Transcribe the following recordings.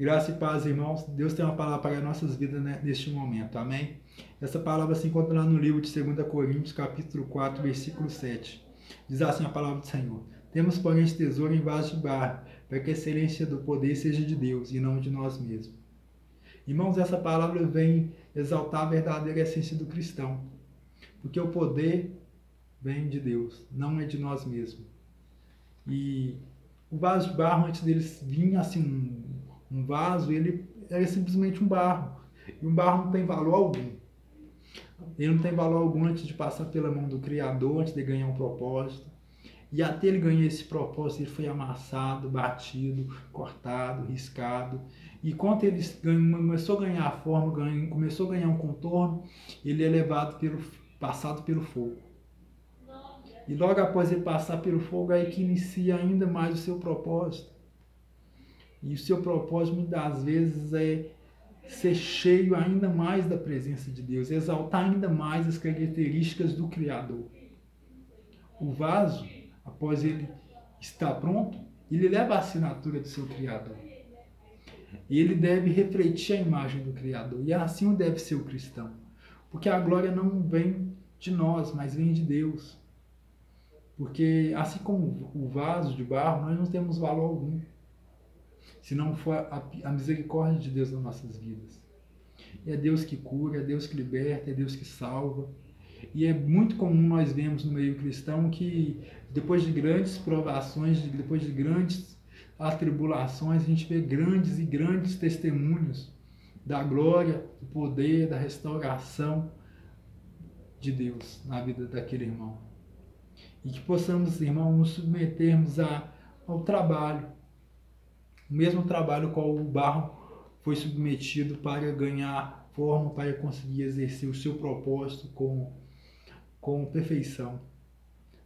Graça e paz, irmãos. Deus tem uma palavra para as nossas vidas, né, neste momento. Amém? Essa palavra se encontra lá no livro de 2 Coríntios, capítulo 4, versículo 7. Diz assim a palavra do Senhor: Temos, porém, este tesouro em vaso de barro, para que a excelência do poder seja de Deus e não de nós mesmos. Irmãos, essa palavra vem exaltar a verdadeira essência do cristão, porque o poder vem de Deus, não é de nós mesmos. E o vaso de barro, antes deles vir assim um vaso, ele era simplesmente um barro. E um barro não tem valor algum. Ele não tem valor algum antes de passar pela mão do Criador, antes de ganhar um propósito. E até ele ganhar esse propósito, ele foi amassado, batido, cortado, riscado. E quando ele começou a ganhar a forma, começou a ganhar um contorno, ele é passado pelo fogo. E logo após ele passar pelo fogo, aí que inicia ainda mais o seu propósito. E o seu propósito, muitas das vezes, é ser cheio ainda mais da presença de Deus, exaltar ainda mais as características do Criador. O vaso, após ele estar pronto, ele leva a assinatura do seu Criador. E ele deve refletir a imagem do Criador. E assim deve ser o cristão. Porque a glória não vem de nós, mas vem de Deus. Porque assim como o vaso de barro, nós não temos valor algum, se não for a misericórdia de Deus nas nossas vidas. E é Deus que cura, é Deus que liberta, é Deus que salva. E é muito comum nós vemos no meio cristão que depois de grandes provações, depois de grandes atribulações, a gente vê grandes e grandes testemunhos da glória, do poder, da restauração de Deus na vida daquele irmão. E que possamos, irmão, nos submetermos ao trabalho, o mesmo trabalho qual o barro foi submetido para ganhar forma, para conseguir exercer o seu propósito com perfeição.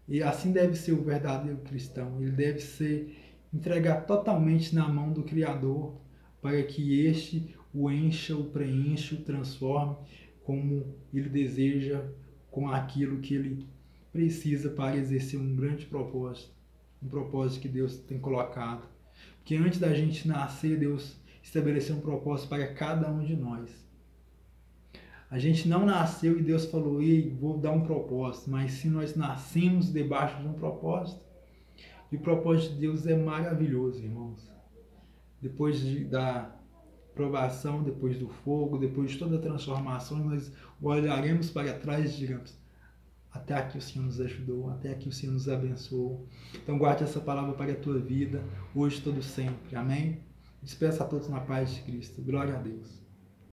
E assim deve ser o verdadeiro cristão. Ele deve ser entregar totalmente na mão do Criador, para que este o encha, o preencha, o transforme como ele deseja, com aquilo que ele precisa para exercer um grande propósito, um propósito que Deus tem colocado. Porque antes da gente nascer, Deus estabeleceu um propósito para cada um de nós. A gente não nasceu e Deus falou: ei, vou dar um propósito, mas se nós nascemos debaixo de um propósito, e o propósito de Deus é maravilhoso, irmãos. Depois da provação, depois do fogo, depois de toda a transformação, nós olharemos para trás e diremos: até aqui o Senhor nos ajudou, até aqui o Senhor nos abençoou. Então guarde essa palavra para a tua vida, hoje e todo sempre. Amém? Despeça a todos na paz de Cristo. Glória a Deus.